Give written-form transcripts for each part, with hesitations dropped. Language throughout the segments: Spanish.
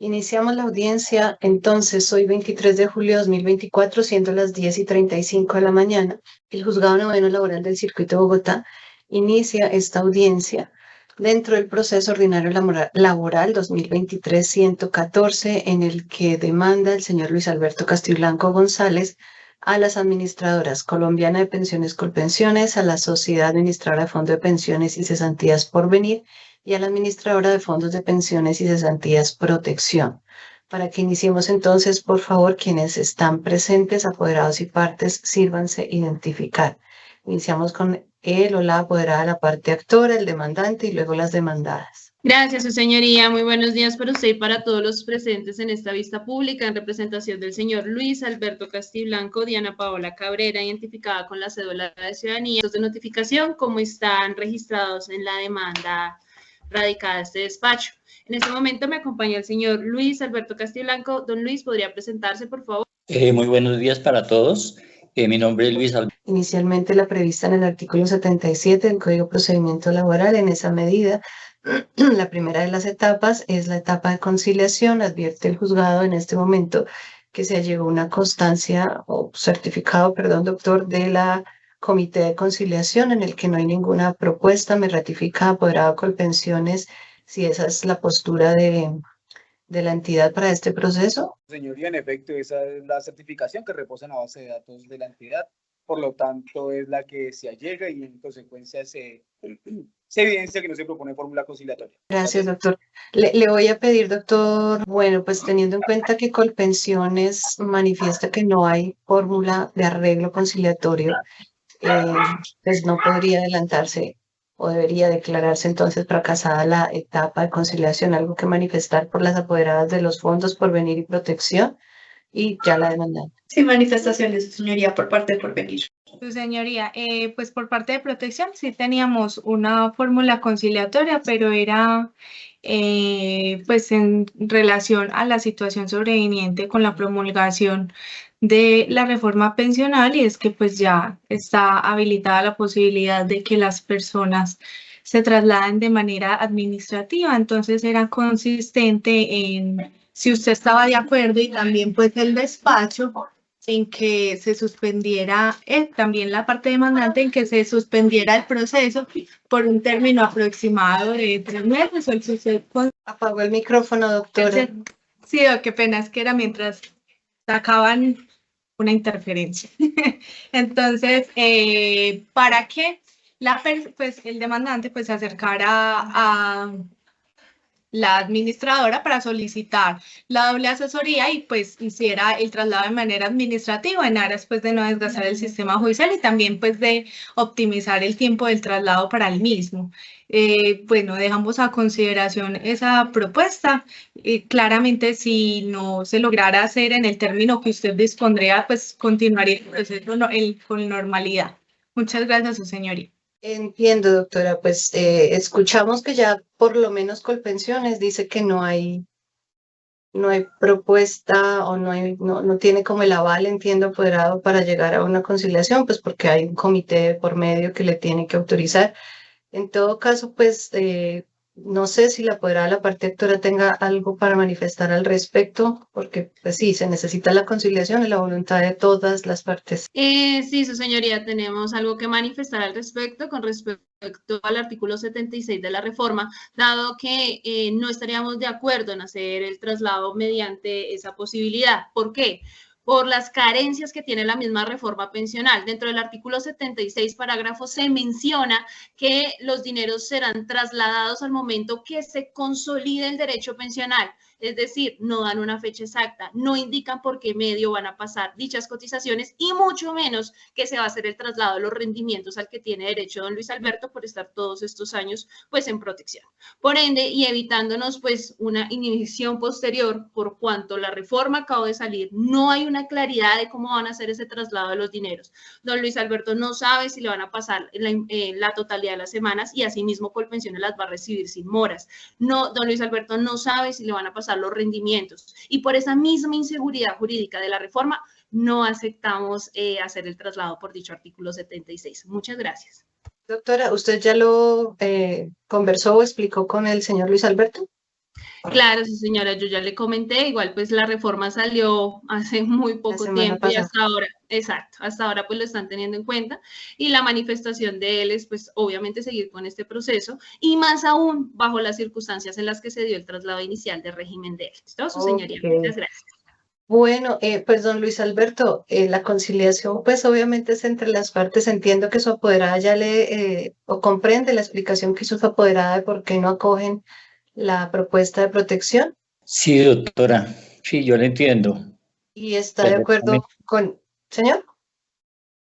Iniciamos la audiencia entonces hoy 23 de julio de 2024, siendo las 10:35 de la mañana. El Juzgado Noveno Laboral del Circuito de Bogotá inicia esta audiencia dentro del proceso ordinario laboral 2023-114, en el que demanda el señor Luis Alberto Castiblanco González a las administradoras Colombiana de Pensiones Colpensiones, a la Sociedad Administradora de Fondo de Pensiones y Cesantías Porvenir y a la Administradora de Fondos de Pensiones y Cesantías Protección. Para que iniciemos entonces, por favor, quienes están presentes, apoderados y partes, sírvanse identificar. Iniciamos con él o la apoderada, la parte actora, el demandante y luego las demandadas. Gracias, su señoría. Muy buenos días para usted y para todos los presentes en esta vista pública en representación del señor Luis Alberto Castiblanco, Diana Paola Cabrera, identificada con la cédula de ciudadanía de notificación, como están registrados en la demanda radicada a este despacho. En este momento me acompaña el señor Luis Alberto Castiblanco. Don Luis, ¿podría presentarse, por favor? Muy buenos días para todos. Mi nombre es Luis Alberto. Inicialmente la prevista en el artículo 77 del Código de Procedimiento Laboral. En esa medida, la primera de las etapas es la etapa de conciliación. Advierte el juzgado en este momento que se llegó una constancia o certificado, perdón, doctor, de la Comité de Conciliación, en el que no hay ninguna propuesta. Me ratifica, apoderado Colpensiones, si esa es la postura de la entidad para este proceso. Señoría, en efecto, esa es la certificación que reposa en la base de datos de la entidad. Por lo tanto, es la que se allega y en consecuencia se evidencia que no se propone fórmula conciliatoria. Gracias, doctor. Le voy a pedir, doctor, bueno, pues teniendo en cuenta que Colpensiones manifiesta que no hay fórmula de arreglo conciliatorio, pues no podría adelantarse o debería declararse entonces fracasada la etapa de conciliación, algo que manifestar por las apoderadas de los fondos Porvenir y Protección y ya la demandante. Sí, manifestaciones, su señoría, por parte de Porvenir. Su señoría, pues por parte de Protección sí teníamos una fórmula conciliatoria, pero era pues en relación a la situación sobreviniente con la promulgación de la reforma pensional, y es que pues ya está habilitada la posibilidad de que las personas se trasladen de manera administrativa. Entonces era consistente en, si usted estaba de acuerdo, y también pues el despacho, en que se suspendiera también la parte demandante, en que se suspendiera el proceso por un término aproximado de 3 meses. O el sucede con... Apagó el micrófono, doctora. Sí, qué pena, es que era mientras sacaban una interferencia. Entonces, para que pues, el demandante pues, se acercara a la administradora para solicitar la doble asesoría y pues hiciera el traslado de manera administrativa en aras pues de no desgastar el sistema judicial y también pues de optimizar el tiempo del traslado para el mismo. Bueno, dejamos a consideración esa propuesta. Claramente si no se lograra hacer en el término que usted dispondría, pues continuaría el proceso con normalidad. Muchas gracias, su señoría. Entiendo, doctora, pues escuchamos que ya por lo menos Colpensiones dice que no hay propuesta o no tiene como el aval, entiendo, apoderado para llegar a una conciliación, pues porque hay un comité por medio que le tiene que autorizar. En todo caso, pues no sé si la apoderada de la parte actora tenga algo para manifestar al respecto, porque pues sí, se necesita la conciliación y la voluntad de todas las partes. Sí, su señoría, tenemos algo que manifestar al respecto con respecto al artículo 76 de la reforma, dado que no estaríamos de acuerdo en hacer el traslado mediante esa posibilidad. ¿Por qué? Por las carencias que tiene la misma reforma pensional. Dentro del artículo 76, parágrafo, se menciona que los dineros serán trasladados al momento que se consolide el derecho pensional. Es decir, no dan una fecha exacta, no indican por qué medio van a pasar dichas cotizaciones y mucho menos que se va a hacer el traslado de los rendimientos al que tiene derecho don Luis Alberto por estar todos estos años pues en protección. Por ende, y evitándonos pues una inhibición posterior por cuanto la reforma acabó de salir, no hay una claridad de cómo van a hacer ese traslado de los dineros. Don Luis Alberto no sabe si le van a pasar la totalidad de las semanas y asimismo Colpensiones las va a recibir sin moras. No, don Luis Alberto no sabe si le van a pasar los rendimientos y por esa misma inseguridad jurídica de la reforma no aceptamos hacer el traslado por dicho artículo 76. Muchas gracias. Doctora, ¿usted ya lo conversó o explicó con el señor Luis Alberto? Claro, sí, señora, yo ya le comenté, igual pues la reforma salió hace muy poco semana tiempo y pasada. hasta ahora, exacto, hasta ahora pues lo están teniendo en cuenta y la manifestación de él es pues obviamente seguir con este proceso y más aún bajo las circunstancias en las que se dio el traslado inicial del régimen de él. ¿Listo, su señoría? Ok. Muchas gracias. Bueno, pues don Luis Alberto, la conciliación pues obviamente es entre las partes. Entiendo que su apoderada ya o comprende la explicación que hizo su apoderada de por qué no acogen la propuesta de protección Sí, doctora, sí, yo le entiendo. y está de acuerdo Perfectamente, con, señor,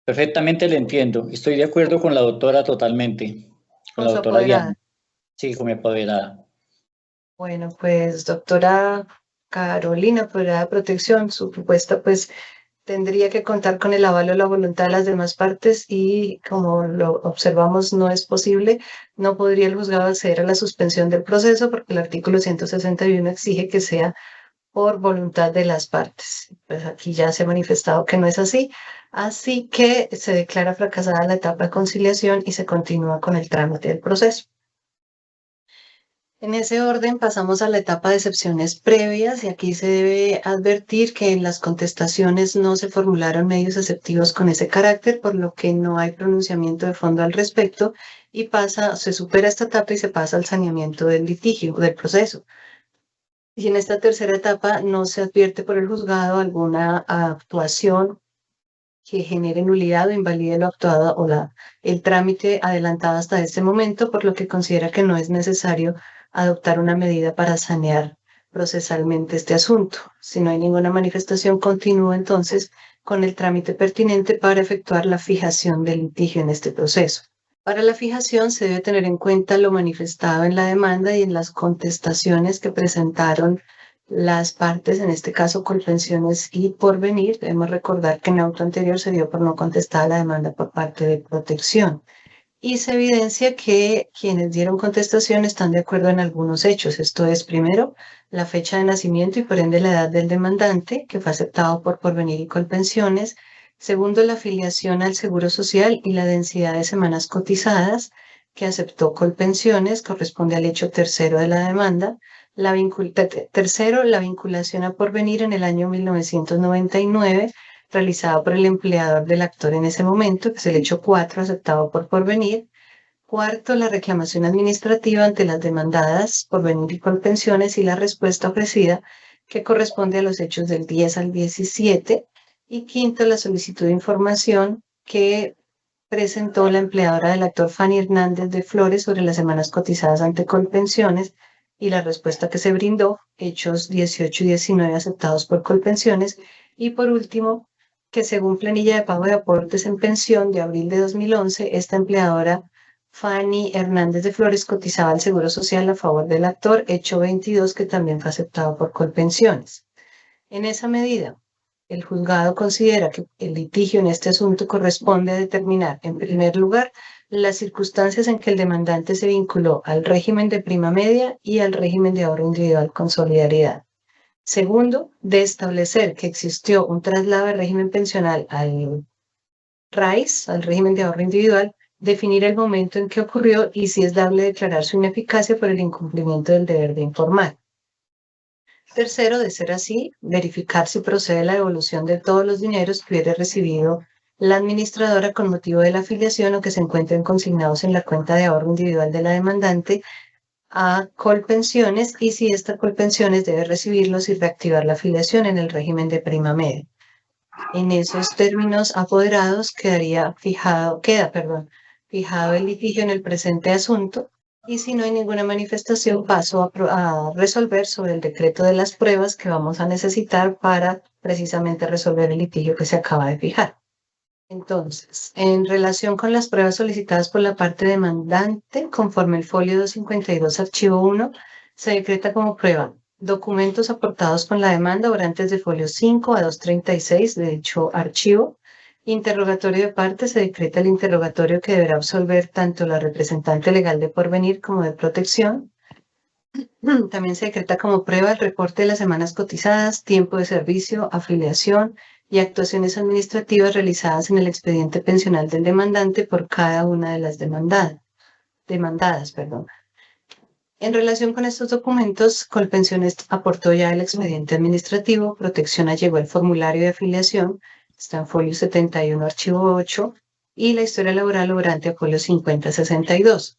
perfectamente le entiendo. Estoy de acuerdo con la doctora totalmente, con con la su doctora apoderada. Diana. Sí, con mi apoderada. Bueno, pues doctora Carolina, apoderada de protección, su propuesta pues tendría que contar con el aval o la voluntad de las demás partes y como lo observamos no es posible, no podría el juzgado acceder a la suspensión del proceso porque el artículo 161 exige que sea por voluntad de las partes. Pues aquí ya se ha manifestado que no es así, así que se declara fracasada la etapa de conciliación y se continúa con el trámite del proceso. En ese orden pasamos a la etapa de excepciones previas y aquí se debe advertir que en las contestaciones no se formularon medios exceptivos con ese carácter, por lo que no hay pronunciamiento de fondo al respecto y se supera esta etapa y se pasa al saneamiento del litigio, del proceso. Y en esta tercera etapa no se advierte por el juzgado alguna actuación que genere nulidad o invalide lo actuado o el trámite adelantado hasta este momento, por lo que considera que no es necesario adoptar una medida para sanear procesalmente este asunto. Si no hay ninguna manifestación, continúa entonces con el trámite pertinente para efectuar la fijación del litigio en este proceso. Para la fijación se debe tener en cuenta lo manifestado en la demanda y en las contestaciones que presentaron las partes, en este caso Colpensiones y Porvenir. Debemos recordar que en auto anterior se dio por no contestada la demanda por parte de Protección. Y se evidencia que quienes dieron contestación están de acuerdo en algunos hechos. Esto es, primero, la fecha de nacimiento y por ende la edad del demandante, que fue aceptado por Porvenir y Colpensiones. Segundo, la afiliación al Seguro Social y la densidad de semanas cotizadas, que aceptó Colpensiones, corresponde al hecho tercero de la demanda. Tercero, la vinculación a Porvenir en el año 1999, realizada por el empleador del actor en ese momento, que es el hecho 4, aceptado por Porvenir. Cuarto, la reclamación administrativa ante las demandadas Porvenir y Colpensiones y la respuesta ofrecida, que corresponde a los hechos del 10 al 17. Y quinto, la solicitud de información que presentó la empleadora del actor Fanny Hernández de Flores sobre las semanas cotizadas ante Colpensiones y la respuesta que se brindó, hechos 18 y 19 aceptados por Colpensiones. Y por último, que según planilla de pago de aportes en pensión de abril de 2011, esta empleadora Fanny Hernández de Flores cotizaba al Seguro Social a favor del actor, hecho 22, que también fue aceptado por Colpensiones. En esa medida, el juzgado considera que el litigio en este asunto corresponde a determinar, en primer lugar, las circunstancias en que el demandante se vinculó al régimen de prima media y al régimen de ahorro individual con solidaridad. Segundo, de establecer que existió un traslado del régimen pensional al RAIS, al régimen de ahorro individual, definir el momento en que ocurrió y si es dable declarar su ineficacia por el incumplimiento del deber de informar. Tercero, de ser así, verificar si procede la devolución de todos los dineros que hubiera recibido la administradora con motivo de la afiliación o que se encuentren consignados en la cuenta de ahorro individual de la demandante a Colpensiones y si esta Colpensiones debe recibirlos y reactivar la afiliación en el régimen de prima media. En esos términos apoderados queda fijado el litigio en el presente asunto. Y si no hay ninguna manifestación, paso a resolver sobre el decreto de las pruebas que vamos a necesitar para precisamente resolver el litigio que se acaba de fijar. Entonces, en relación con las pruebas solicitadas por la parte demandante, conforme el folio 252, archivo 1, se decreta como prueba documentos aportados con la demanda orantes de folio 5 a 236 de dicho archivo. Interrogatorio de parte, se decreta el interrogatorio que deberá absolver tanto la representante legal de Porvenir como de Protección. También se decreta como prueba el reporte de las semanas cotizadas, tiempo de servicio, afiliación y actuaciones administrativas realizadas en el expediente pensional del demandante por cada una de las demandadas. En relación con estos documentos, Colpensiones aportó ya el expediente administrativo, Protección allegó el formulario de afiliación, está en folio 71, archivo 8, y la historia laboral obrante a folio 50-62.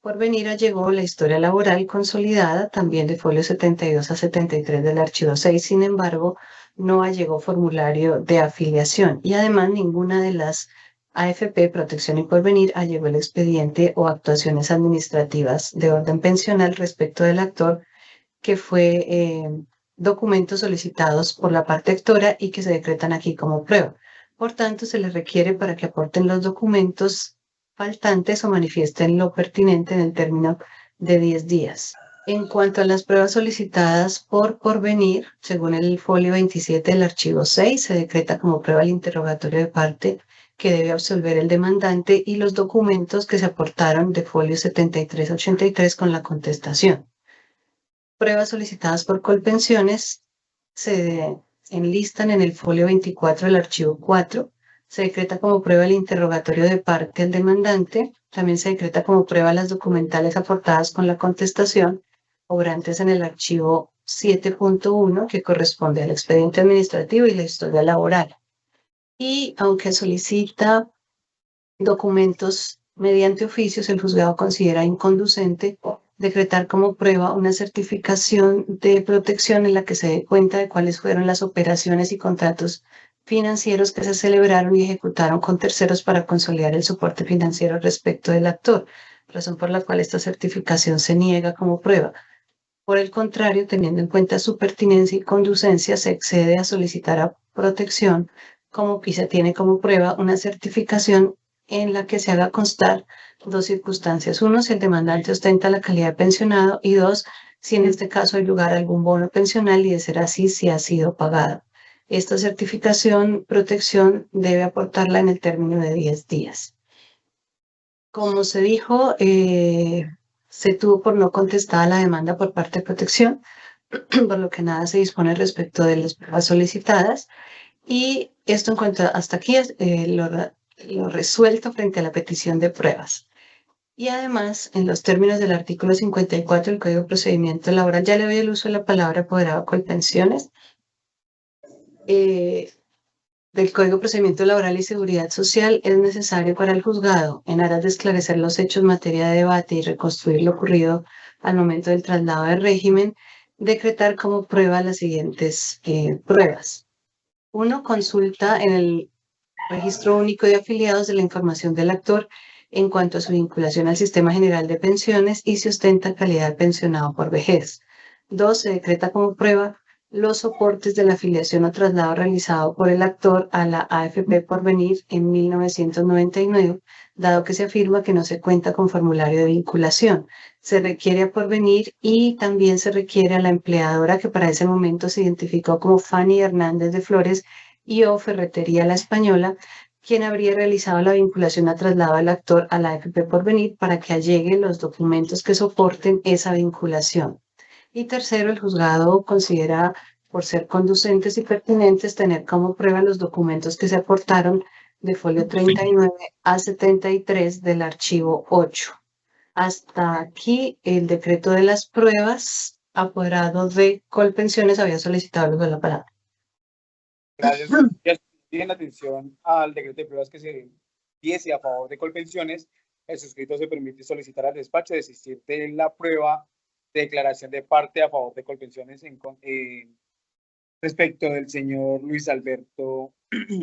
Porvenir allegó la historia laboral consolidada, también de folio 72 a 73 del archivo 6, sin embargo, no allegó formulario de afiliación y además ninguna de las AFP, Protección y Porvenir, allegó el expediente o actuaciones administrativas de orden pensional respecto del actor, que fue documentos solicitados por la parte actora y que se decretan aquí como prueba. Por tanto, se les requiere para que aporten los documentos faltantes o manifiesten lo pertinente en el término de 10 días. En cuanto a las pruebas solicitadas por Porvenir, según el folio 27 del archivo 6, se decreta como prueba el interrogatorio de parte que debe absolver el demandante y los documentos que se aportaron de folio 73-83 con la contestación. Pruebas solicitadas por Colpensiones se enlistan en el folio 24 del archivo 4. Se decreta como prueba el interrogatorio de parte al demandante. También se decreta como prueba las documentales aportadas con la contestación, obrantes en el archivo 7.1, que corresponde al expediente administrativo y la historia laboral. Y aunque solicita documentos mediante oficios, el juzgado considera inconducente decretar como prueba una certificación de protección en la que se dé cuenta de cuáles fueron las operaciones y contratos financieros que se celebraron y ejecutaron con terceros para consolidar el soporte financiero respecto del actor, razón por la cual esta certificación se niega como prueba. Por el contrario, teniendo en cuenta su pertinencia y conducencia, se accede a solicitar a protección como que se tiene como prueba una certificación en la que se haga constar dos circunstancias. Uno, si el demandante ostenta la calidad de pensionado, y dos, si en este caso hay lugar a algún bono pensional y de ser así, si ha sido pagado. Esta certificación, protección, debe aportarla en el término de 10 días. Como se dijo, se tuvo por no contestada la demanda por parte de protección, por lo que nada se dispone respecto de las pruebas solicitadas. Y esto en cuanto hasta aquí lo resuelto frente a la petición de pruebas. Y además, en los términos del artículo 54 del Código de Procedimiento Laboral, ya le doy el uso de la palabra apoderado Colpensiones, del Código de Procedimiento Laboral y Seguridad Social, es necesario para el juzgado, en aras de esclarecer los hechos en materia de debate y reconstruir lo ocurrido al momento del traslado de régimen, decretar como prueba las siguientes pruebas. Uno, consulta en el Registro Único de Afiliados de la información del actor en cuanto a su vinculación al Sistema General de Pensiones y si ostenta calidad de pensionado por vejez. Dos, se decreta como prueba los soportes de la afiliación o traslado realizado por el actor a la AFP Porvenir en 1999, dado que se afirma que no se cuenta con formulario de vinculación. Se requiere a Porvenir y también se requiere a la empleadora que para ese momento se identificó como Fanny Hernández de Flores y o Ferretería La Española, quien habría realizado la vinculación a traslado al actor a la AFP Porvenir para que alleguen los documentos que soporten esa vinculación. Y tercero, el juzgado considera, por ser conducentes y pertinentes, tener como prueba los documentos que se aportaron de folio 39 a 73 del archivo 8. Hasta aquí el decreto de las pruebas. Apoderado de Colpensiones había solicitado el uso de la palabra. Gracias. Tienen atención al decreto de pruebas que se diese a favor de Colpensiones. El suscrito se permite solicitar al despacho desistir de la prueba de declaración de parte a favor de Colpensiones respecto del señor Luis Alberto,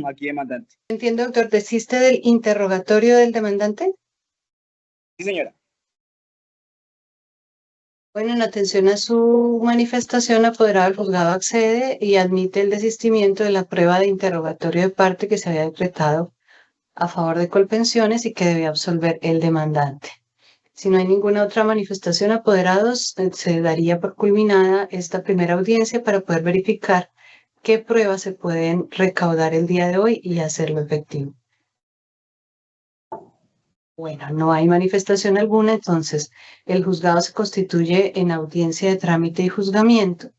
aquí demandante. Entiendo, doctor, ¿desiste del interrogatorio del demandante? Sí, señora. Bueno, en atención a su manifestación, apoderado del juzgado accede y admite el desistimiento de la prueba de interrogatorio de parte que se había decretado a favor de Colpensiones y que debía absolver el demandante. Si no hay ninguna otra manifestación, apoderados, se daría por culminada esta primera audiencia para poder verificar qué pruebas se pueden recaudar el día de hoy y hacerlo efectivo. Bueno, no hay manifestación alguna, entonces el juzgado se constituye en audiencia de trámite y juzgamiento.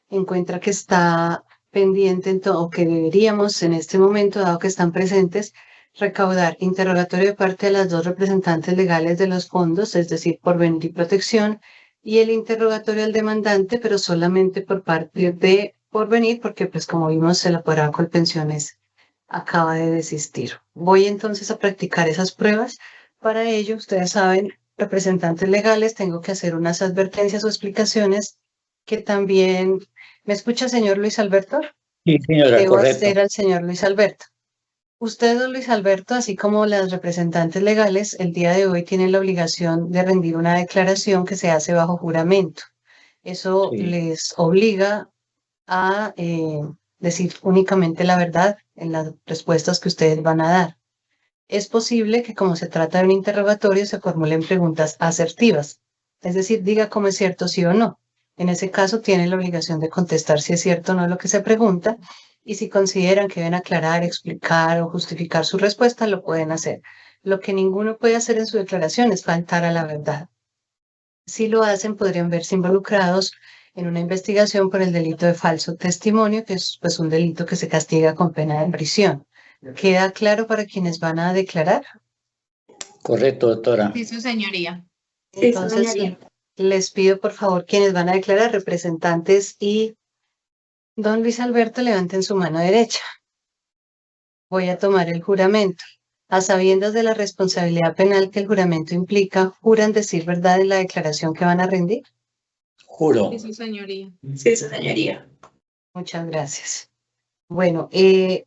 Encuentra que está pendiente o que deberíamos en este momento, dado que están presentes, recaudar interrogatorio de parte de las dos representantes legales de los fondos, es decir, Porvenir y Protección, y el interrogatorio al demandante, pero solamente por parte de Porvenir, porque pues como vimos el apoderado Colpensiones acaba de desistir. Voy entonces a practicar esas pruebas. Para ello, ustedes saben, representantes legales, tengo que hacer unas advertencias o explicaciones que también... ¿Me escucha, señor Luis Alberto? Sí, señora, Debo correcto. hacer al señor Luis Alberto. Usted, don Luis Alberto, así como las representantes legales, el día de hoy tienen la obligación de rendir una declaración que se hace bajo juramento. Eso Sí. les obliga a decir únicamente la verdad en las respuestas que ustedes van a dar. Es posible que, como se trata de un interrogatorio, se formulen preguntas asertivas, es decir, diga cómo es cierto sí o no. En ese caso, tienen la obligación de contestar si es cierto o no lo que se pregunta, y si consideran que deben aclarar, explicar o justificar su respuesta, lo pueden hacer. Lo que ninguno puede hacer en su declaración es faltar a la verdad. Si lo hacen, podrían verse involucrados en una investigación por el delito de falso testimonio, que es pues un delito que se castiga con pena de prisión. ¿Queda claro para quienes van a declarar? Correcto, doctora. Sí, su señoría. Sí, su Entonces, señoría. les pido por favor quienes van a declarar, representantes y don Luis Alberto, levanten su mano derecha. Voy a tomar el juramento. A sabiendas de la responsabilidad penal que el juramento implica, ¿juran decir verdad en la declaración que van a rendir? Juro. Sí, su señoría. Sí, su señoría. Muchas gracias. Bueno,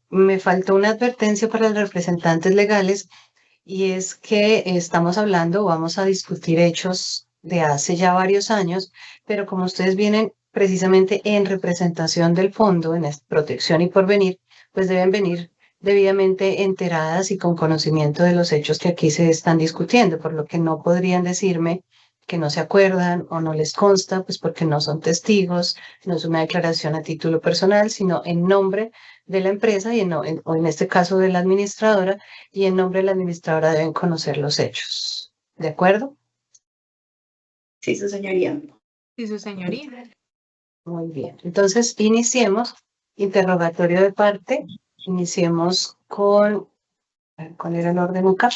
me faltó una advertencia para los representantes legales y es que estamos hablando, vamos a discutir hechos de hace ya varios años, pero como ustedes vienen precisamente en representación del fondo, en Protección y Porvenir, pues deben venir debidamente enteradas y con conocimiento de los hechos que aquí se están discutiendo, por lo que no podrían decirme que no se acuerdan o no les consta, pues porque no son testigos, no es una declaración a título personal, sino en nombre de la empresa y o en este caso de la administradora, y en nombre de la administradora deben conocer los hechos. ¿De acuerdo? Sí, su señoría. Sí, su señoría. Muy bien. Entonces, iniciemos. Interrogatorio de parte. Iniciemos con... ¿Cuál era el orden acá?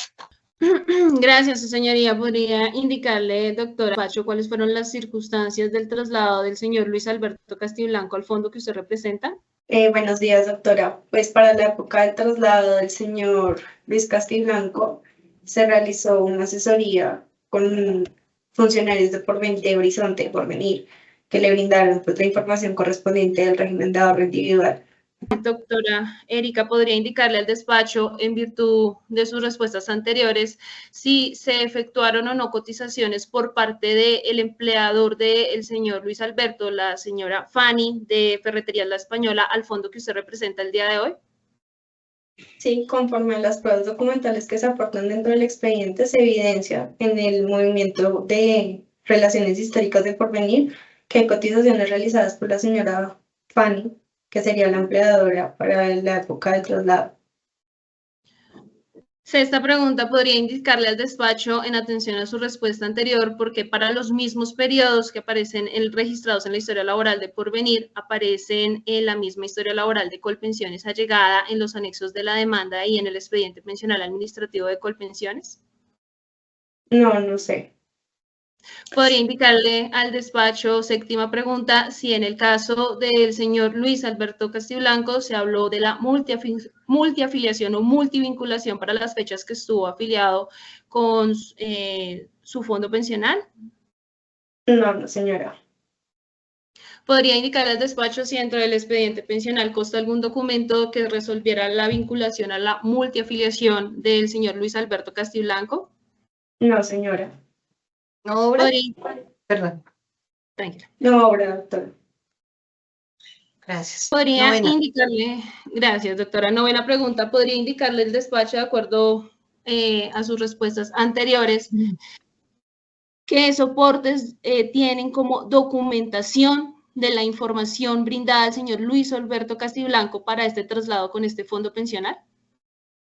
Gracias, su señoría. ¿Podría indicarle, doctora Pacho, cuáles fueron las circunstancias del traslado del señor Luis Alberto Castiblanco al fondo que usted representa? Buenos días, doctora. Pues para la época del traslado del señor Luis Castiblanco, se realizó una asesoría con funcionarios de Horizonte Porvenir, que le brindaron pues, la información correspondiente del régimen de ahorro individual. Doctora Erika, ¿podría indicarle al despacho, en virtud de sus respuestas anteriores, si se efectuaron o no cotizaciones por parte del empleador del señor Luis Alberto, la señora Fanny de Ferreterías La Española, al fondo que usted representa el día de hoy? Sí, conforme a las pruebas documentales que se aportan dentro del expediente, se evidencia en el movimiento de relaciones históricas de Porvenir que hay cotizaciones realizadas por la señora Fanny, que sería la empleadora para la época del traslado. Esta pregunta podría indicarle al despacho en atención a su respuesta anterior, porque para los mismos periodos que aparecen registrados en la historia laboral de Porvenir, aparecen en la misma historia laboral de Colpensiones allegada en los anexos de la demanda y en el expediente pensional administrativo de Colpensiones. No, no sé. Podría indicarle al despacho, séptima pregunta, si en el caso del señor Luis Alberto Castiblanco se habló de la multiafiliación o multivinculación para las fechas que estuvo afiliado con su fondo pensional. No, señora. Podría indicarle al despacho si dentro del expediente pensional consta algún documento que resolviera la vinculación a la multiafiliación del señor Luis Alberto Castiblanco. No, señora. ¿No obra? Perdón. Tranquila. No obra, doctora. Gracias. Podría Novena. indicarle, gracias doctora, novena pregunta, podría indicarle el despacho de acuerdo a sus respuestas anteriores qué soportes tienen como documentación de la información brindada al señor Luis Alberto Castiblanco para este traslado con este fondo pensional.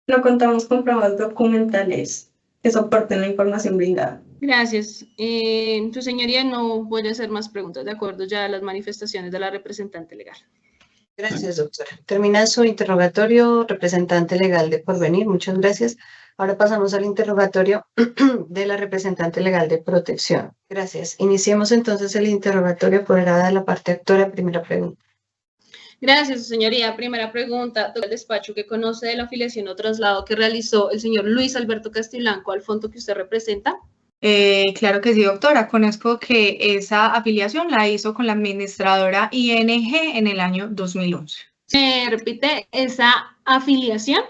No contamos con pruebas documentales que soporten la información brindada. Gracias. Su señoría, no voy a hacer más preguntas de acuerdo ya a las manifestaciones de la representante legal. Gracias, doctora. Termina su interrogatorio, representante legal de Porvenir. Muchas gracias. Ahora pasamos al interrogatorio de la representante legal de Protección. Gracias. Iniciemos entonces el interrogatorio apoderada de la parte actora. Primera pregunta. Gracias, su señoría. Primera pregunta, del despacho que conoce de la afiliación o traslado que realizó el señor Luis Alberto Castiblanco al fondo que usted representa. Claro que sí, doctora. Conozco que esa afiliación la hizo con la administradora ING en el año 2011. ¿Me repite esa afiliación?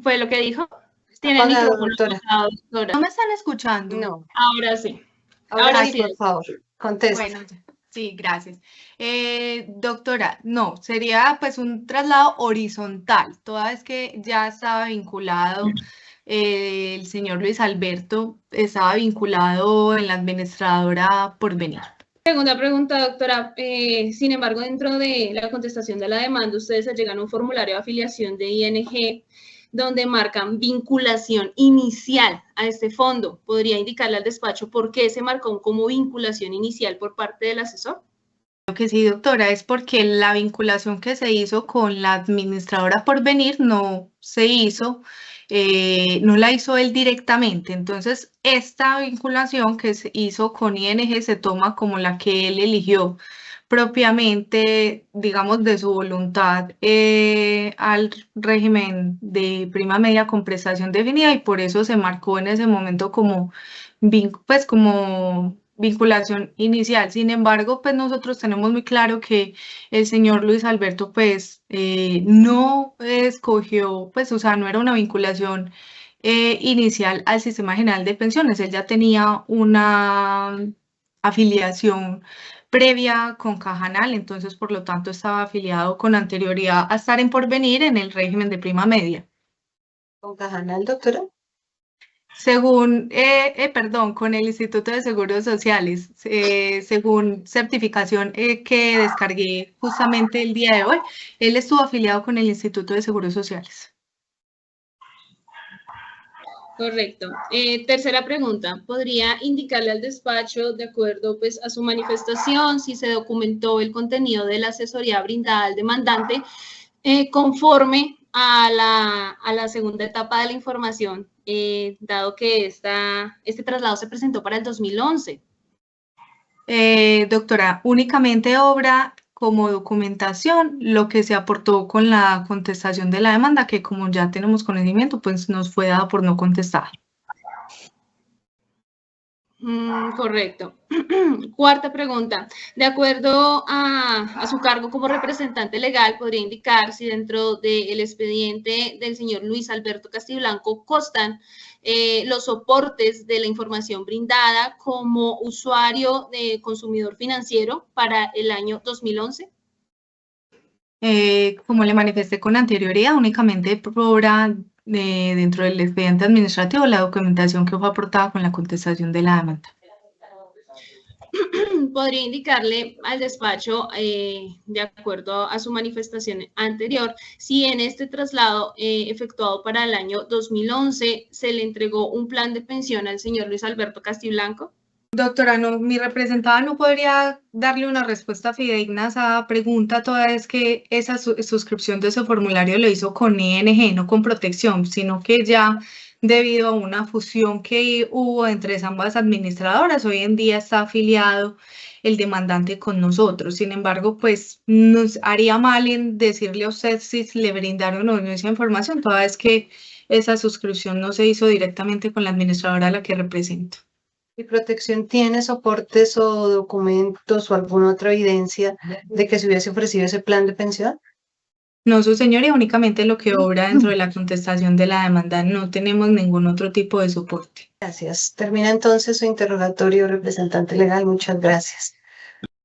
¿Fue lo que dijo? Tiene el Apagado, micrófono doctora. apagado, doctora. ¿No me están escuchando? No. Ahora sí. Ahora sí, sí, por favor. Contesta. Bueno, sí, gracias. Doctora, no, sería pues un traslado horizontal, toda vez que ya estaba vinculado, el señor Luis Alberto estaba vinculado en la administradora Porvenir. Segunda pregunta, doctora. Sin embargo, dentro de la contestación de la demanda, ustedes llegan a un formulario de afiliación de ING donde marcan vinculación inicial a este fondo. ¿Podría indicarle al despacho por qué se marcó como vinculación inicial por parte del asesor? Creo que sí, doctora, es porque la vinculación que se hizo con la administradora Porvenir no se hizo, no la hizo él directamente. Entonces, esta vinculación que se hizo con ING se toma como la que él eligió propiamente, digamos, de su voluntad al régimen de prima media con prestación definida, y por eso se marcó en ese momento como, pues, como vinculación inicial. Sin embargo, pues nosotros tenemos muy claro que el señor Luis Alberto pues no escogió, pues o sea, no era una vinculación inicial al Sistema General de Pensiones. Él ya tenía una afiliación previa con Cajanal, entonces por lo tanto estaba afiliado con anterioridad a estar en Porvenir en el régimen de prima media. ¿Con Cajanal, doctora? Según, perdón, con el Instituto de Seguros Sociales, según certificación que descargué justamente el día de hoy, él estuvo afiliado con el Instituto de Seguros Sociales. Correcto. Tercera pregunta. ¿Podría indicarle al despacho, de acuerdo pues, a su manifestación, si se documentó el contenido de la asesoría brindada al demandante conforme a la segunda etapa de la información, dado que este traslado se presentó para el 2011? Doctora, únicamente obra como documentación lo que se aportó con la contestación de la demanda, que como ya tenemos conocimiento, pues nos fue dada por no contestar. Correcto. Cuarta pregunta. De acuerdo a su cargo como representante legal, ¿podría indicar si dentro del expediente del señor Luis Alberto Castiblanco constan los soportes de la información brindada como usuario de consumidor financiero para el año 2011? Como le manifesté con anterioridad, únicamente obra dentro del expediente administrativo la documentación que fue aportada con la contestación de la demanda. Podría indicarle al despacho, de acuerdo a su manifestación anterior, si en este traslado efectuado para el año 2011 se le entregó un plan de pensión al señor Luis Alberto Castiblanco. Doctora, no, mi representada no podría darle una respuesta fidedigna a esa pregunta, toda vez que esa suscripción de ese formulario lo hizo con ING, no con Protección, sino que ya debido a una fusión que hubo entre ambas administradoras, hoy en día está afiliado el demandante con nosotros. Sin embargo, pues nos haría mal en decirle a usted si le brindaron o no esa información, toda vez que esa suscripción no se hizo directamente con la administradora a la que represento. ¿Y Protección tiene soportes o documentos o alguna otra evidencia de que se hubiese ofrecido ese plan de pensión? No, su señoría, únicamente lo que obra dentro de la contestación de la demanda. No tenemos ningún otro tipo de soporte. Gracias. Termina entonces su interrogatorio, representante legal. Muchas gracias.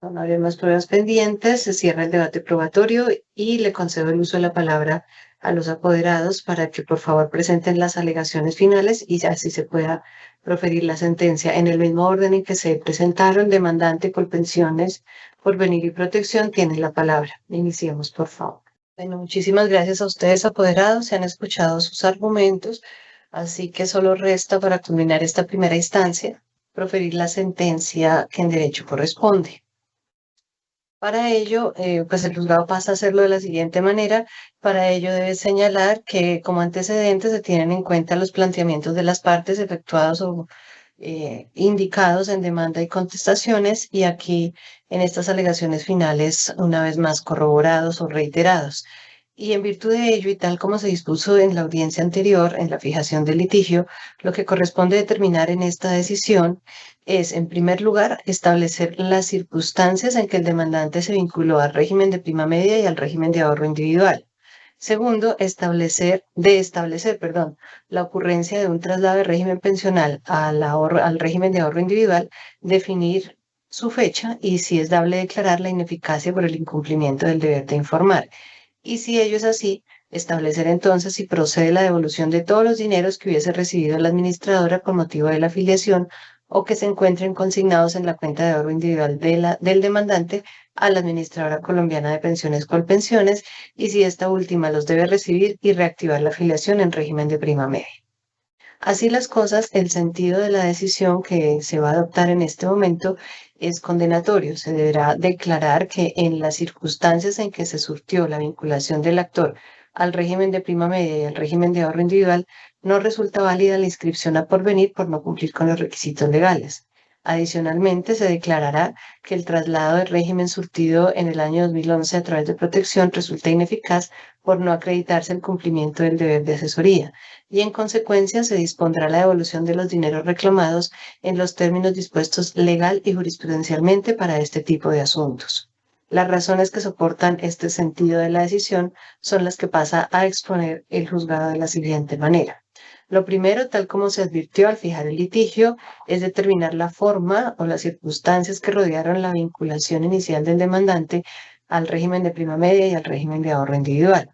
No habría más pruebas pendientes. Se cierra el debate probatorio y le concedo el uso de la palabra a los apoderados para que por favor presenten las alegaciones finales y así se pueda proferir la sentencia en el mismo orden en que se presentaron. Demandante, Colpensiones, Porvenir y Protección tienen la palabra. Iniciemos, por favor. Bueno, muchísimas gracias a ustedes, apoderados. Se han escuchado sus argumentos, así que solo resta para culminar esta primera instancia proferir la sentencia que en derecho corresponde. Para ello, pues el juzgado pasa a hacerlo de la siguiente manera. Para ello debe señalar que como antecedentes se tienen en cuenta los planteamientos de las partes efectuados o indicados en demanda y contestaciones, y aquí en estas alegaciones finales, una vez más corroborados o reiterados. Y en virtud de ello, y tal como se dispuso en la audiencia anterior, en la fijación del litigio, lo que corresponde determinar en esta decisión es, en primer lugar, establecer las circunstancias en que el demandante se vinculó al régimen de prima media y al régimen de ahorro individual. Segundo, establecer, la ocurrencia de un traslado de régimen pensional al régimen de ahorro individual, definir su fecha y, si es dable, declarar la ineficacia por el incumplimiento del deber de informar. Y si ello es así, establecer entonces si procede la devolución de todos los dineros que hubiese recibido la administradora con motivo de la afiliación o que se encuentren consignados en la cuenta de ahorro individual del demandante a la Administradora Colombiana de Pensiones Colpensiones, y si esta última los debe recibir y reactivar la afiliación en régimen de prima media. Así las cosas, el sentido de la decisión que se va a adoptar en este momento es condenatorio. Se deberá declarar que en las circunstancias en que se surtió la vinculación del actor al régimen de prima media y al régimen de ahorro individual, no resulta válida la inscripción a porvenir por no cumplir con los requisitos legales. Adicionalmente, se declarará que el traslado del régimen surtido en el año 2011 a través de protección resulta ineficaz por no acreditarse el cumplimiento del deber de asesoría, y en consecuencia se dispondrá la devolución de los dineros reclamados en los términos dispuestos legal y jurisprudencialmente para este tipo de asuntos. Las razones que soportan este sentido de la decisión son las que pasa a exponer el juzgado de la siguiente manera. Lo primero, tal como se advirtió al fijar el litigio, es determinar la forma o las circunstancias que rodearon la vinculación inicial del demandante al régimen de prima media y al régimen de ahorro individual.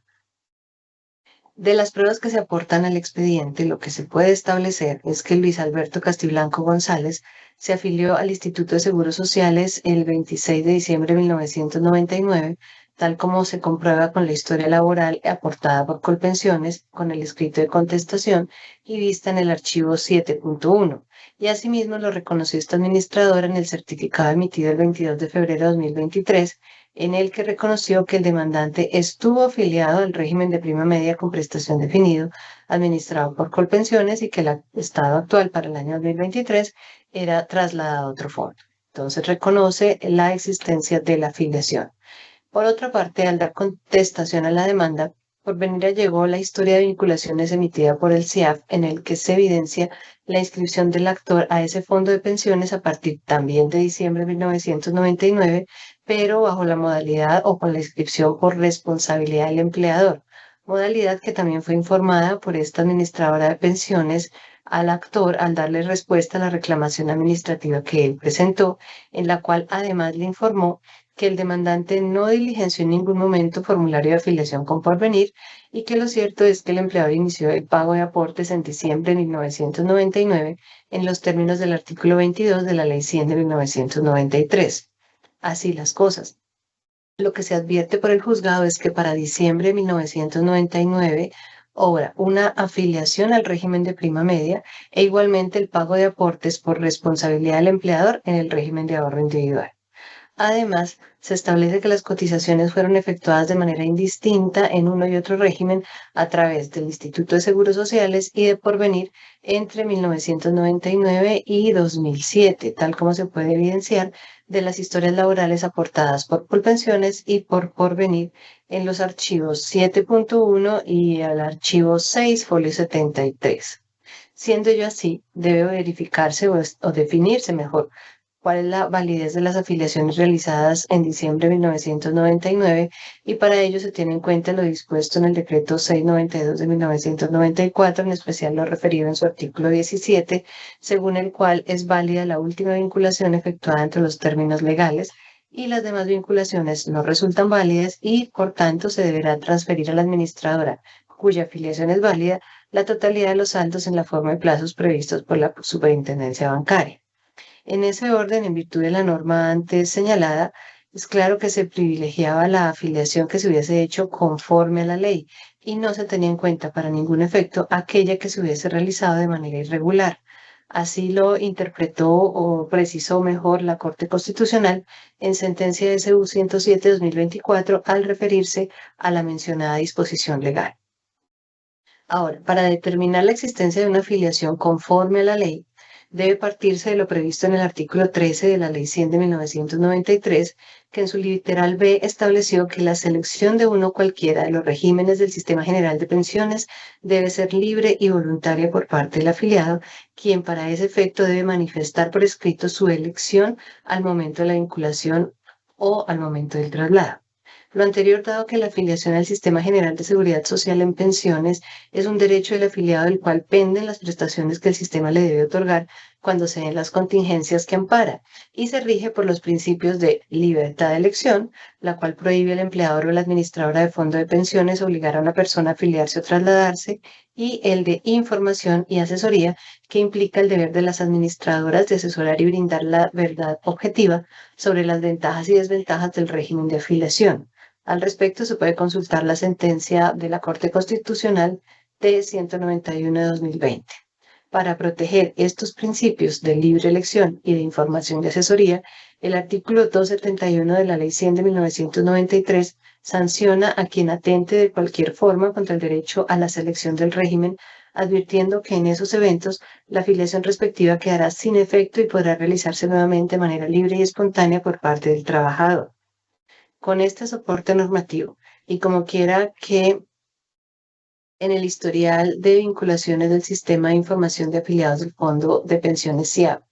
De las pruebas que se aportan al expediente, lo que se puede establecer es que Luis Alberto Castiblanco González se afilió al Instituto de Seguros Sociales el 26 de diciembre de 1999, tal como se comprueba con la historia laboral aportada por Colpensiones, con el escrito de contestación y vista en el archivo 7.1, y asimismo lo reconoció esta administradora en el certificado emitido el 22 de febrero de 2023, en el que reconoció que el demandante estuvo afiliado al régimen de prima media con prestación definido, administrado por Colpensiones, y que el estado actual para el año 2023 era trasladado a otro fondo. Entonces reconoce la existencia de la afiliación. Por otra parte, al dar contestación a la demanda, Porvenir allegó la historia de vinculaciones emitida por el CIAF, en el que se evidencia la inscripción del actor a ese fondo de pensiones a partir también de diciembre de 1999, pero bajo la modalidad o con la inscripción por responsabilidad del empleador, modalidad que también fue informada por esta administradora de pensiones al actor al darle respuesta a la reclamación administrativa que él presentó, en la cual además le informó que el demandante no diligenció en ningún momento formulario de afiliación con Porvenir, y que lo cierto es que el empleador inició el pago de aportes en diciembre de 1999 en los términos del artículo 22 de la Ley 100 de 1993. Así las cosas. Lo que se advierte por el juzgado es que para diciembre de 1999 obra una afiliación al régimen de prima media e igualmente el pago de aportes por responsabilidad del empleador en el régimen de ahorro individual. Además, se establece que las cotizaciones fueron efectuadas de manera indistinta en uno y otro régimen a través del Instituto de Seguros Sociales y de Porvenir entre 1999 y 2007, tal como se puede evidenciar de las historias laborales aportadas por Colpensiones y por Porvenir en los archivos 7.1 y el archivo 6, folio 73. Siendo ello así, debe verificarse o definirse mejor cuál es la validez de las afiliaciones realizadas en diciembre de 1999, y para ello se tiene en cuenta lo dispuesto en el decreto 692 de 1994, en especial lo referido en su artículo 17, según el cual es válida la última vinculación efectuada entre los términos legales y las demás vinculaciones no resultan válidas, y por tanto se deberá transferir a la administradora cuya afiliación es válida la totalidad de los saldos en la forma de plazos previstos por la Superintendencia Bancaria. En ese orden, en virtud de la norma antes señalada, es claro que se privilegiaba la afiliación que se hubiese hecho conforme a la ley y no se tenía en cuenta para ningún efecto aquella que se hubiese realizado de manera irregular. Así lo interpretó o precisó mejor la Corte Constitucional en sentencia SU 107-2024 al referirse a la mencionada disposición legal. Ahora, para determinar la existencia de una afiliación conforme a la ley, debe partirse de lo previsto en el artículo 13 de la Ley 100 de 1993, que en su literal B estableció que la selección de uno cualquiera de los regímenes del Sistema General de Pensiones debe ser libre y voluntaria por parte del afiliado, quien para ese efecto debe manifestar por escrito su elección al momento de la vinculación o al momento del traslado. Lo anterior, dado que la afiliación al Sistema General de Seguridad Social en pensiones es un derecho del afiliado del cual penden las prestaciones que el sistema le debe otorgar cuando se den las contingencias que ampara, y se rige por los principios de libertad de elección, la cual prohíbe al empleador o la administradora de fondo de pensiones obligar a una persona a afiliarse o trasladarse, y el de información y asesoría, que implica el deber de las administradoras de asesorar y brindar la verdad objetiva sobre las ventajas y desventajas del régimen de afiliación. Al respecto, se puede consultar la sentencia de la Corte Constitucional de 191 de 2020. Para proteger estos principios de libre elección y de información y asesoría, el artículo 271 de la Ley 100 de 1993 sanciona a quien atente de cualquier forma contra el derecho a la selección del régimen, advirtiendo que en esos eventos la afiliación respectiva quedará sin efecto y podrá realizarse nuevamente de manera libre y espontánea por parte del trabajador. Con este soporte normativo, y como quiera que en el historial de vinculaciones del Sistema de Información de Afiliados del Fondo de Pensiones SIAP,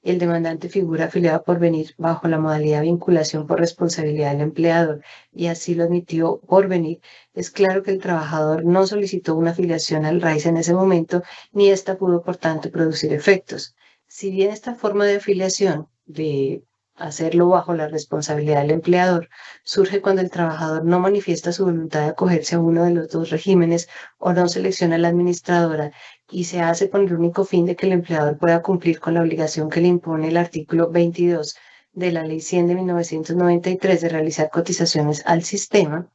el demandante figura afiliado por venir bajo la modalidad de vinculación por responsabilidad del empleador y así lo admitió por venir, es claro que el trabajador no solicitó una afiliación al RAIS en ese momento, ni ésta pudo, por tanto, producir efectos. Si bien esta forma de afiliación, de hacerlo bajo la responsabilidad del empleador, surge cuando el trabajador no manifiesta su voluntad de acogerse a uno de los dos regímenes o no selecciona a la administradora, y se hace con el único fin de que el empleador pueda cumplir con la obligación que le impone el artículo 22 de la Ley 100 de 1993 de realizar cotizaciones al sistema,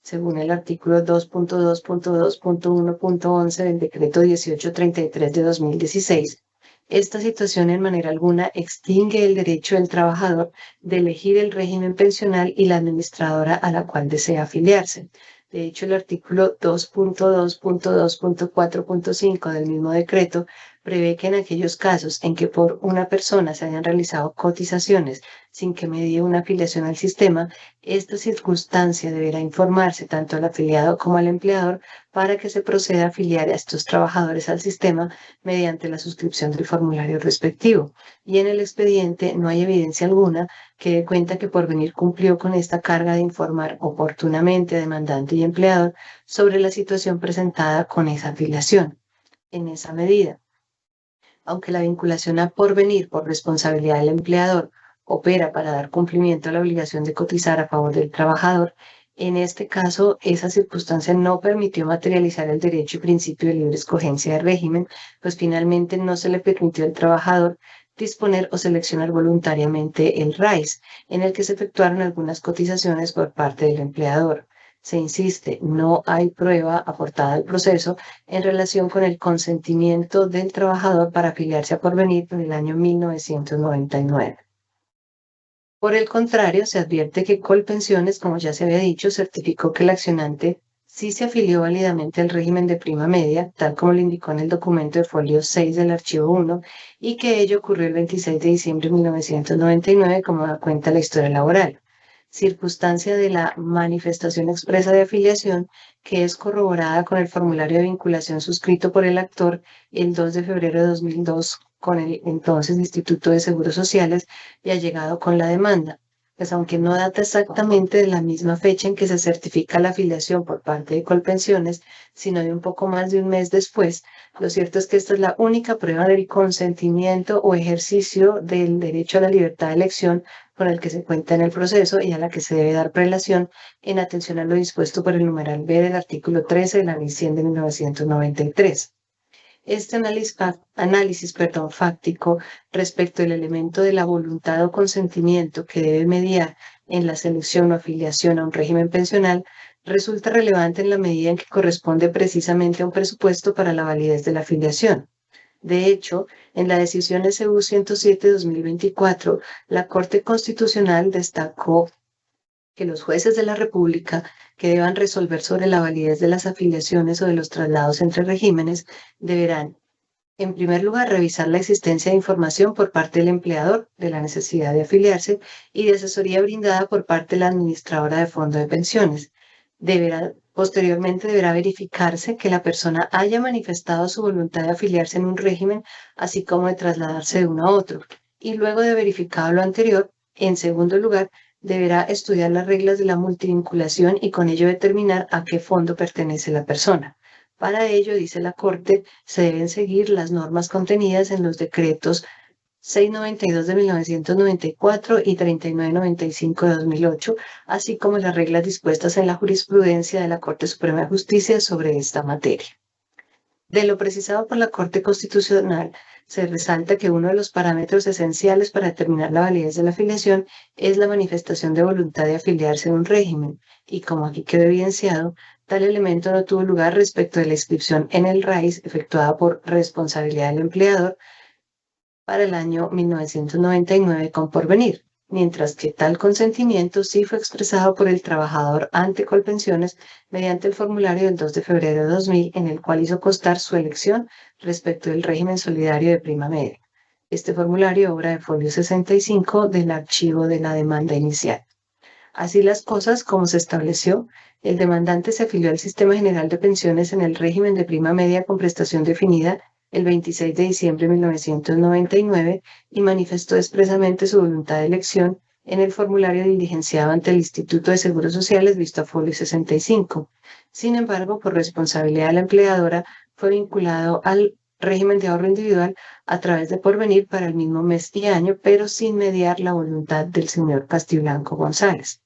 según el artículo 2.2.2.1.11 del Decreto 1833 de 2016. Esta situación en manera alguna extingue el derecho del trabajador de elegir el régimen pensional y la administradora a la cual desea afiliarse. De hecho, el artículo 2.2.2.4.5 del mismo decreto prevé que en aquellos casos en que por una persona se hayan realizado cotizaciones sin que medie una afiliación al sistema, esta circunstancia deberá informarse tanto al afiliado como al empleador para que se proceda a afiliar a estos trabajadores al sistema mediante la suscripción del formulario respectivo. Y en el expediente no hay evidencia alguna que dé cuenta que Porvenir cumplió con esta carga de informar oportunamente a demandante y empleador sobre la situación presentada con esa afiliación. En esa medida, aunque la vinculación a Porvenir por responsabilidad del empleador opera para dar cumplimiento a la obligación de cotizar a favor del trabajador, en este caso esa circunstancia no permitió materializar el derecho y principio de libre escogencia de régimen, pues finalmente no se le permitió al trabajador disponer o seleccionar voluntariamente el RAIS, en el que se efectuaron algunas cotizaciones por parte del empleador. Se insiste, no hay prueba aportada al proceso en relación con el consentimiento del trabajador para afiliarse a Porvenir en el año 1999. Por el contrario, se advierte que Colpensiones, como ya se había dicho, certificó que el accionante sí se afilió válidamente al régimen de prima media, tal como lo indicó en el documento de folio 6 del archivo 1, y que ello ocurrió el 26 de diciembre de 1999, como da cuenta la historia laboral. Circunstancia de la manifestación expresa de afiliación que es corroborada con el formulario de vinculación suscrito por el actor el 2 de febrero de 2002 con el entonces Instituto de Seguros Sociales y allegado con la demanda, pues aunque no data exactamente de la misma fecha en que se certifica la afiliación por parte de Colpensiones, sino de un poco más de un mes después, lo cierto es que esta es la única prueba del consentimiento o ejercicio del derecho a la libertad de elección con el que se cuenta en el proceso y a la que se debe dar prelación en atención a lo dispuesto por el numeral B del artículo 13 de la Ley 100 de 1993. Este análisis fáctico respecto del elemento de la voluntad o consentimiento que debe mediar en la selección o afiliación a un régimen pensional resulta relevante en la medida en que corresponde precisamente a un presupuesto para la validez de la afiliación. De hecho, en la decisión SU 107-2024, la Corte Constitucional destacó que los jueces de la República que deban resolver sobre la validez de las afiliaciones o de los traslados entre regímenes deberán, en primer lugar, revisar la existencia de información por parte del empleador de la necesidad de afiliarse y de asesoría brindada por parte de la administradora de fondo de pensiones. Posteriormente deberá verificarse que la persona haya manifestado su voluntad de afiliarse en un régimen, así como de trasladarse de uno a otro. Y luego de verificado lo anterior, en segundo lugar, deberá estudiar las reglas de la multivinculación y con ello determinar a qué fondo pertenece la persona. Para ello, dice la Corte, se deben seguir las normas contenidas en los decretos 692 de 1994 y 3995 de 2008, así como las reglas dispuestas en la jurisprudencia de la Corte Suprema de Justicia sobre esta materia. De lo precisado por la Corte Constitucional, se resalta que uno de los parámetros esenciales para determinar la validez de la afiliación es la manifestación de voluntad de afiliarse en un régimen, y como aquí quedó evidenciado, tal elemento no tuvo lugar respecto de la inscripción en el RAIS efectuada por responsabilidad del empleador para el año 1999 con Porvenir, mientras que tal consentimiento sí fue expresado por el trabajador ante Colpensiones mediante el formulario del 2 de febrero de 2000, en el cual hizo constar su elección respecto del régimen solidario de prima media. Este formulario obra de folio 65 del archivo de la demanda inicial. Así las cosas, como se estableció, el demandante se afilió al Sistema General de Pensiones en el régimen de prima media con prestación definida el 26 de diciembre de 1999 y manifestó expresamente su voluntad de elección en el formulario diligenciado ante el Instituto de Seguros Sociales visto a folio 65. Sin embargo, por responsabilidad de la empleadora, fue vinculado al régimen de ahorro individual a través de Porvenir para el mismo mes y año, pero sin mediar la voluntad del señor Castiblanco González.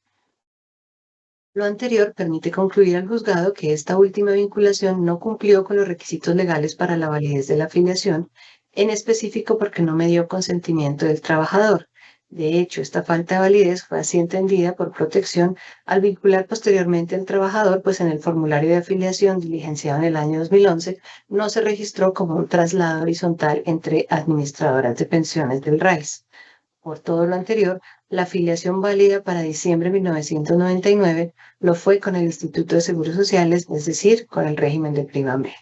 Lo anterior permite concluir al juzgado que esta última vinculación no cumplió con los requisitos legales para la validez de la afiliación, en específico porque no medió consentimiento del trabajador. De hecho, esta falta de validez fue así entendida por protección al vincular posteriormente al trabajador, pues en el formulario de afiliación diligenciado en el año 2011 no se registró como un traslado horizontal entre administradoras de pensiones del RAIS. Por todo lo anterior, la afiliación válida para diciembre de 1999 lo fue con el Instituto de Seguros Sociales, es decir, con el régimen de prima media.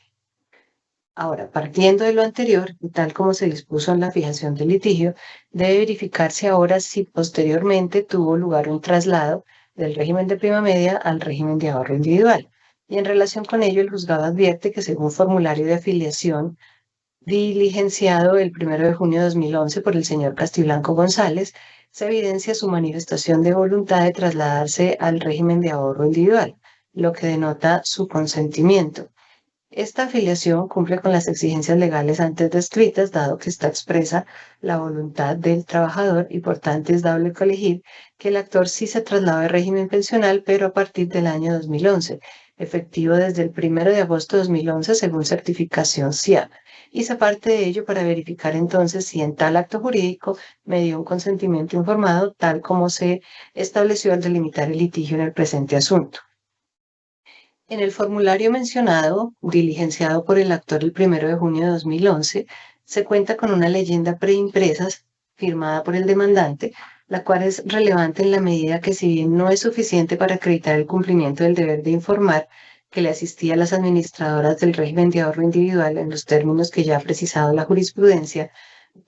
Ahora, partiendo de lo anterior, y tal como se dispuso en la fijación del litigio, debe verificarse ahora si posteriormente tuvo lugar un traslado del régimen de prima media al régimen de ahorro individual. Y en relación con ello, el juzgado advierte que según formulario de afiliación diligenciado el 1 de junio de 2011 por el señor Castiblanco González, se evidencia su manifestación de voluntad de trasladarse al régimen de ahorro individual, lo que denota su consentimiento. Esta afiliación cumple con las exigencias legales antes descritas, dado que está expresa la voluntad del trabajador y por tanto es dable colegir que el actor sí se trasladó de régimen pensional, pero a partir del año 2011, efectivo desde el 1 de agosto de 2011 según certificación SIAP. Y se parte de ello para verificar entonces si en tal acto jurídico medió un consentimiento informado, tal como se estableció al delimitar el litigio en el presente asunto. En el formulario mencionado, diligenciado por el actor el 1 de junio de 2011, se cuenta con una leyenda preimpresa firmada por el demandante, la cual es relevante en la medida que, si bien no es suficiente para acreditar el cumplimiento del deber de informar que le asistía a las administradoras del régimen de ahorro individual en los términos que ya ha precisado la jurisprudencia,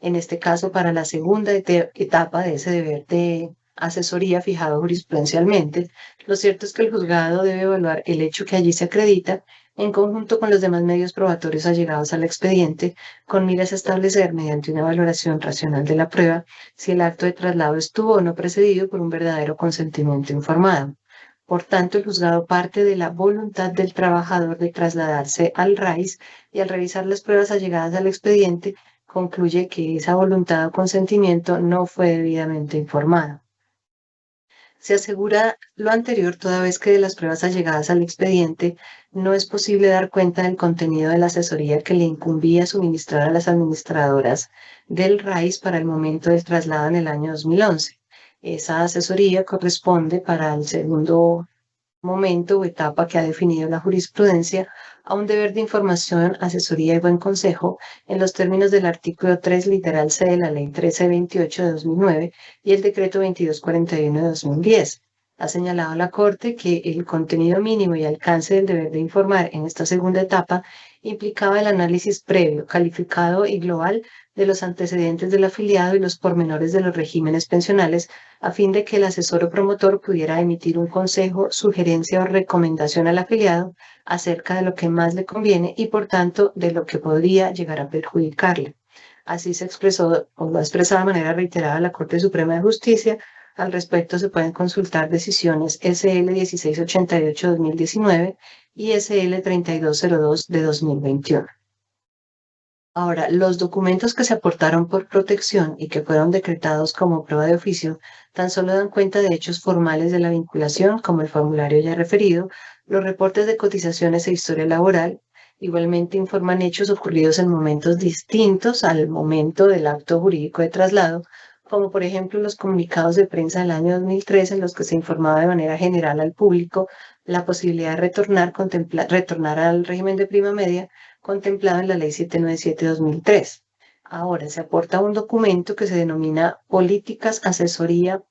en este caso para la segunda etapa de ese deber de asesoría fijado jurisprudencialmente, lo cierto es que el juzgado debe evaluar el hecho que allí se acredita en conjunto con los demás medios probatorios allegados al expediente, con miras a establecer, mediante una valoración racional de la prueba, si el acto de traslado estuvo o no precedido por un verdadero consentimiento informado. Por tanto, el juzgado parte de la voluntad del trabajador de trasladarse al RAIS y al revisar las pruebas allegadas al expediente, concluye que esa voluntad o consentimiento no fue debidamente informado. Se asegura lo anterior toda vez que de las pruebas allegadas al expediente no es posible dar cuenta del contenido de la asesoría que le incumbía suministrar a las administradoras del RAIS para el momento del traslado en el año 2011. Esa asesoría corresponde para el segundo momento o etapa que ha definido la jurisprudencia a un deber de información, asesoría y buen consejo en los términos del artículo 3 literal C de la Ley 1328 de 2009 y el Decreto 2241 de 2010. Ha señalado la Corte que el contenido mínimo y alcance del deber de informar en esta segunda etapa implicaba el análisis previo, calificado y global de los antecedentes del afiliado y los pormenores de los regímenes pensionales, a fin de que el asesor o promotor pudiera emitir un consejo, sugerencia o recomendación al afiliado acerca de lo que más le conviene y, por tanto, de lo que podría llegar a perjudicarle. Así se expresó o lo ha expresado de manera reiterada la Corte Suprema de Justicia. Al respecto se pueden consultar decisiones SL 1688-2019 y SL 3202 de 2021. Ahora, los documentos que se aportaron por protección y que fueron decretados como prueba de oficio tan solo dan cuenta de hechos formales de la vinculación, como el formulario ya referido, los reportes de cotizaciones e historia laboral. Igualmente informan hechos ocurridos en momentos distintos al momento del acto jurídico de traslado, como por ejemplo los comunicados de prensa del año 2003 en los que se informaba de manera general al público la posibilidad de retornar al régimen de prima media contemplado en la Ley 797/2003. Ahora se aporta un documento que se denomina Políticas Asesoría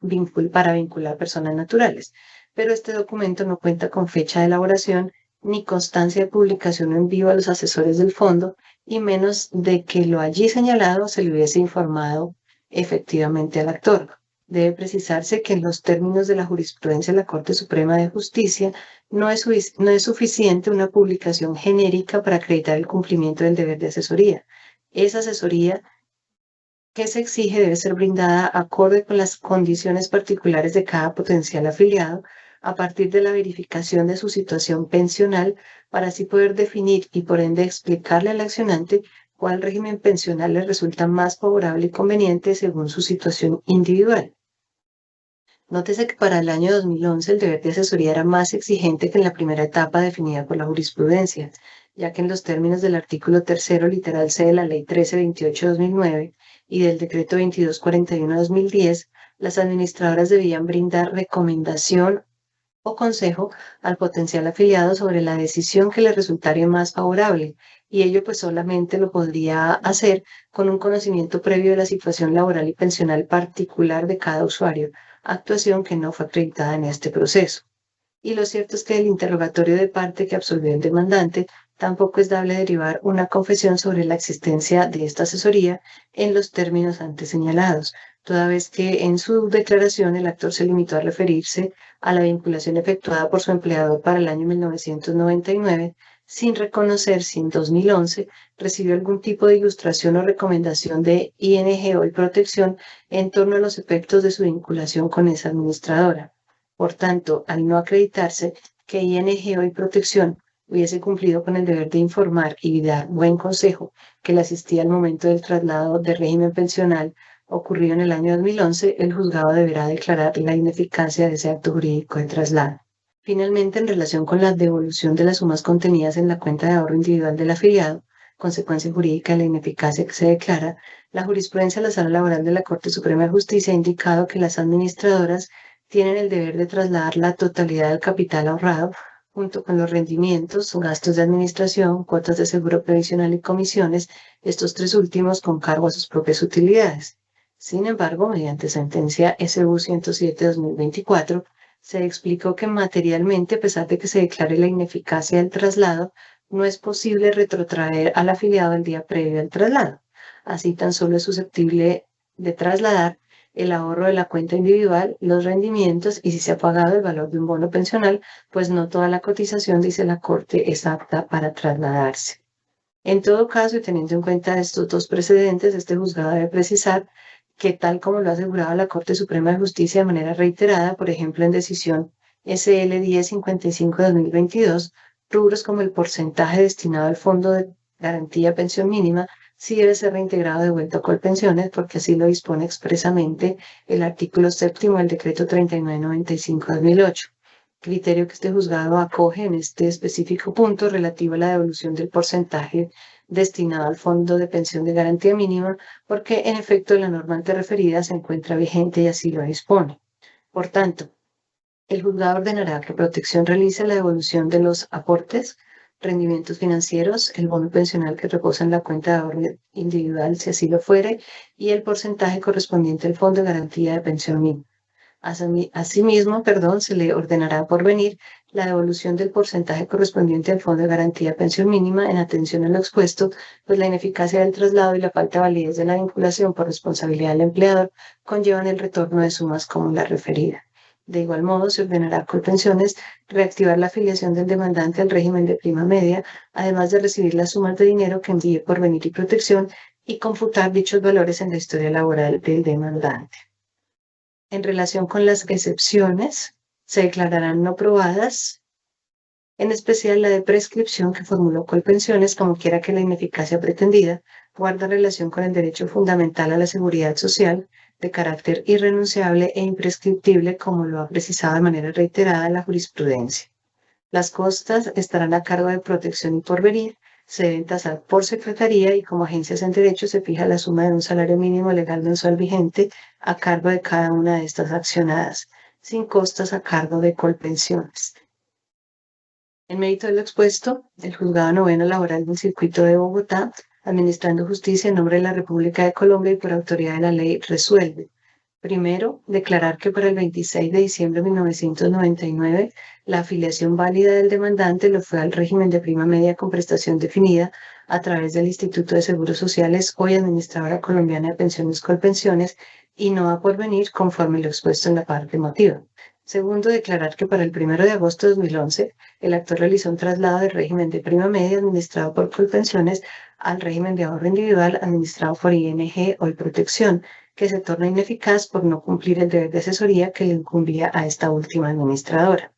para vincular personas naturales, pero este documento no cuenta con fecha de elaboración ni constancia de publicación en vivo a los asesores del fondo, y menos de que lo allí señalado se le hubiese informado efectivamente al actor. Debe precisarse que en los términos de la jurisprudencia de la Corte Suprema de Justicia no es suficiente una publicación genérica para acreditar el cumplimiento del deber de asesoría. Esa asesoría que se exige debe ser brindada acorde con las condiciones particulares de cada potencial afiliado a partir de la verificación de su situación pensional, para así poder definir y por ende explicarle al accionante cuál régimen pensional le resulta más favorable y conveniente según su situación individual. Nótese que para el año 2011 el deber de asesoría era más exigente que en la primera etapa definida por la jurisprudencia, ya que en los términos del artículo 3 literal C de la Ley 1328/2009 y del Decreto 2241/2010, las administradoras debían brindar recomendación o consejo al potencial afiliado sobre la decisión que le resultaría más favorable, y ello pues solamente lo podría hacer con un conocimiento previo de la situación laboral y pensional particular de cada usuario, actuación que no fue acreditada en este proceso. Y lo cierto es que del interrogatorio de parte que absolvió el demandante tampoco es dable derivar una confesión sobre la existencia de esta asesoría en los términos antes señalados, toda vez que en su declaración el actor se limitó a referirse a la vinculación efectuada por su empleador para el año 1999, sin reconocer si en 2011 recibió algún tipo de ilustración o recomendación de ING Hoy Protección en torno a los efectos de su vinculación con esa administradora. Por tanto, al no acreditarse que ING Hoy Protección hubiese cumplido con el deber de informar y dar buen consejo que le asistía al momento del traslado de régimen pensional ocurrido en el año 2011, el juzgado deberá declarar la ineficacia de ese acto jurídico de traslado. Finalmente, en relación con la devolución de las sumas contenidas en la cuenta de ahorro individual del afiliado, consecuencia jurídica de la ineficacia que se declara, la jurisprudencia de la Sala Laboral de la Corte Suprema de Justicia ha indicado que las administradoras tienen el deber de trasladar la totalidad del capital ahorrado, junto con los rendimientos, gastos de administración, cuotas de seguro previsional y comisiones, estos tres últimos con cargo a sus propias utilidades. Sin embargo, mediante sentencia SU 107/2024, se explicó que materialmente, a pesar de que se declare la ineficacia del traslado, no es posible retrotraer al afiliado el día previo al traslado. Así tan solo es susceptible de trasladar el ahorro de la cuenta individual, los rendimientos y si se ha pagado el valor de un bono pensional, pues no toda la cotización, dice la Corte, es apta para trasladarse. En todo caso, y teniendo en cuenta estos dos precedentes, este juzgado debe precisar que, tal como lo ha asegurado la Corte Suprema de Justicia de manera reiterada, por ejemplo en decisión SL 1055/2022, rubros como el porcentaje destinado al Fondo de Garantía Pensión Mínima sí debe ser reintegrado de vuelta a Colpensiones, porque así lo dispone expresamente el artículo 7º del Decreto 3995/2008, criterio que este juzgado acoge en este específico punto relativo a la devolución del porcentaje destinado al Fondo de Pensión de Garantía Mínima, porque en efecto la norma antes referida se encuentra vigente y así lo dispone. Por tanto, El juzgado ordenará que Protección realice la devolución de los aportes, rendimientos financieros, el bono pensional que reposa en la cuenta de ahorro individual, si así lo fuere, y el porcentaje correspondiente al Fondo de Garantía de Pensión Mínima. Asimismo, se le ordenará por venir la devolución del porcentaje correspondiente al Fondo de Garantía de Pensión Mínima en atención a lo expuesto, pues la ineficacia del traslado y la falta de validez de la vinculación por responsabilidad del empleador conllevan el retorno de sumas como la referida. De igual modo, se ordenará a Colpensiones reactivar la afiliación del demandante al régimen de prima media, además de recibir las sumas de dinero que envíe Porvenir y Protección y computar dichos valores en la historia laboral del demandante. En relación con las excepciones, se declararán no probadas, en especial la de prescripción que formuló Colpensiones, como quiera que la ineficacia pretendida guarda relación con el derecho fundamental a la seguridad social, de carácter irrenunciable e imprescriptible, como lo ha precisado de manera reiterada la jurisprudencia. Las costas estarán a cargo de Protección y Porvenir, se deben tasar por secretaría y como agencias en derecho se fija la suma de un salario mínimo legal mensual vigente a cargo de cada una de estas accionadas, sin costas a cargo de Colpensiones. En mérito de lo expuesto, el Juzgado Noveno Laboral del Circuito de Bogotá, administrando justicia en nombre de la República de Colombia y por autoridad de la ley, resuelve. Primero, declarar que para el 26 de diciembre de 1999, la afiliación válida del demandante lo fue al régimen de prima media con prestación definida a través del Instituto de Seguros Sociales, hoy Administradora Colombiana de Pensiones Colpensiones, y no a Porvenir conforme lo expuesto en la parte motiva. Segundo, declarar que para el 1 de agosto de 2011, el actor realizó un traslado del régimen de prima media administrado por Colpensiones al régimen de ahorro individual administrado por ING, hoy Protección, que se torna ineficaz por no cumplir el deber de asesoría que le incumbía a esta última administradora.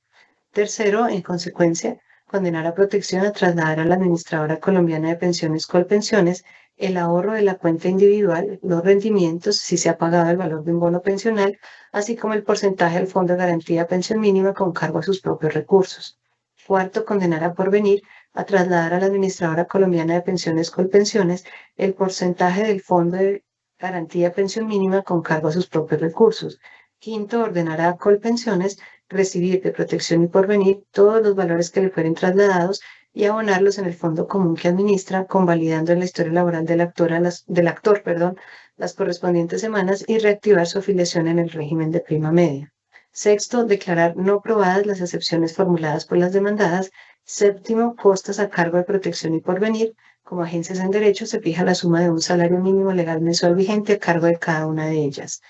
Tercero, en consecuencia, condenar a Protección a trasladar a la Administradora Colombiana de Pensiones Colpensiones el ahorro de la cuenta individual, los rendimientos, si se ha pagado el valor de un bono pensional, así como el porcentaje del Fondo de Garantía de Pensión Mínima con cargo a sus propios recursos. Cuarto, condenar a Porvenir a trasladar a la Administradora Colombiana de Pensiones Colpensiones el porcentaje del Fondo de Garantía de Pensión Mínima con cargo a sus propios recursos. Quinto, ordenará a Colpensiones recibir de Protección y Porvenir todos los valores que le fueren trasladados y abonarlos en el fondo común que administra, convalidando en la historia laboral del actor las correspondientes semanas y reactivar su afiliación en el régimen de prima media. Sexto, declarar no probadas las excepciones formuladas por las demandadas. Séptimo, costas a cargo de Protección y Porvenir. Como agencias en derecho se fija la suma de un salario mínimo legal mensual vigente a cargo de cada una de ellas.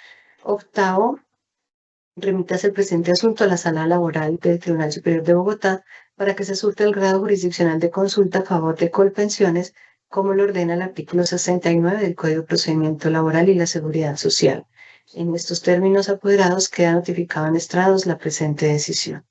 Octavo, remítase el presente asunto a la Sala Laboral del Tribunal Superior de Bogotá para que se surta el grado jurisdiccional de consulta a favor de Colpensiones, como lo ordena el artículo 69 del Código de Procedimiento Laboral y la Seguridad Social. En estos términos apoderados queda notificado en estrados la presente decisión.